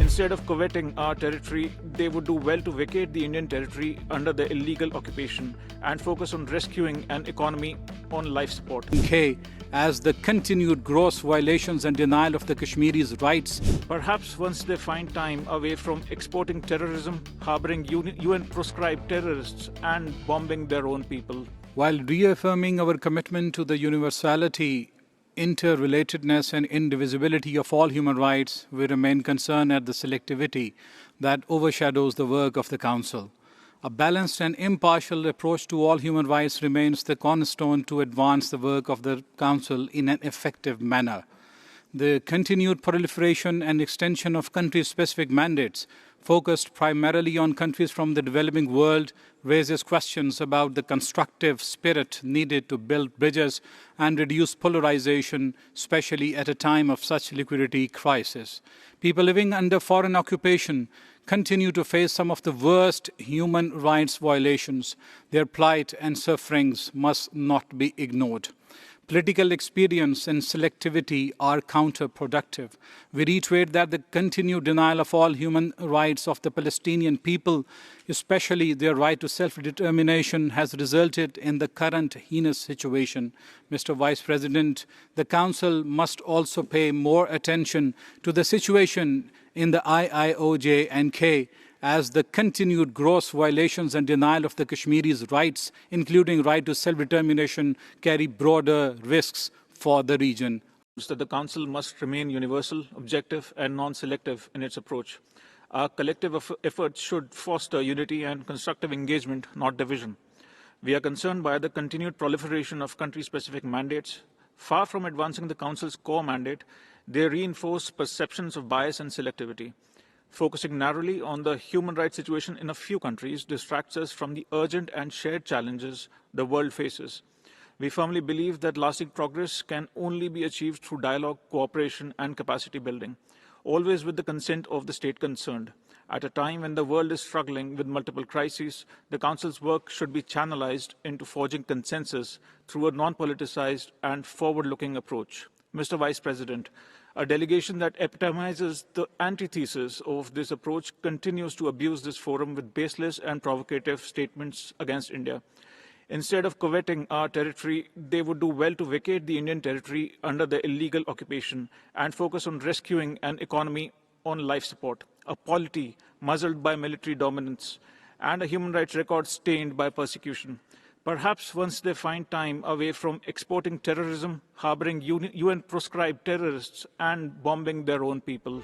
Instead of coveting our territory, they would do well to vacate the Indian territory under the illegal occupation and focus on rescuing an economy on life support. As the continued gross violations and denial of the Kashmiris' rights. Perhaps once they find time away from exporting terrorism, harboring UN-proscribed terrorists and bombing their own people. While reaffirming our commitment to the universality, interrelatedness and indivisibility of all human rights, we remain concerned at the selectivity that overshadows the work of the Council. A balanced and impartial approach to all human rights remains the cornerstone to advance the work of the Council in an effective manner. The continued proliferation and extension of country-specific mandates, focused primarily on countries from the developing world, raises questions about the constructive spirit needed to build bridges and reduce polarization, especially at a time of such liquidity crisis. People living under foreign occupation continue to face some of the worst human rights violations. Their plight and sufferings must not be ignored. Political experience and selectivity are counterproductive. We reiterate that the continued denial of all human rights of the Palestinian people, especially their right to self-determination, has resulted in the current heinous situation. Mr. Vice President, the Council must also pay more attention to the situation in the IIOJ and K, as the continued gross violations and denial of the Kashmiris' rights, including right to self-determination, carry broader risks for the region. That the Council must remain universal, objective and non-selective in its approach. Our collective efforts should foster unity and constructive engagement, not division. We are concerned by the continued proliferation of country-specific mandates. Far from advancing the Council's core mandate, they reinforce perceptions of bias and selectivity. Focusing narrowly on the human rights situation in a few countries distracts us from the urgent and shared challenges the world faces. We firmly believe that lasting progress can only be achieved through dialogue, cooperation, and capacity building, always with the consent of the state concerned. At a time when the world is struggling with multiple crises, the Council's work should be channelized into forging consensus through a non-politicized and forward-looking approach. Mr. Vice President, a delegation that epitomizes the antithesis of this approach continues to abuse this forum with baseless and provocative statements against India. Instead of coveting our territory, they would do well to vacate the Indian territory under the illegal occupation and focus on rescuing an economy on life support, a polity muzzled by military dominance, and a human rights record stained by persecution. Perhaps once they find time away from exporting terrorism, harboring UN-proscribed terrorists and bombing their own people.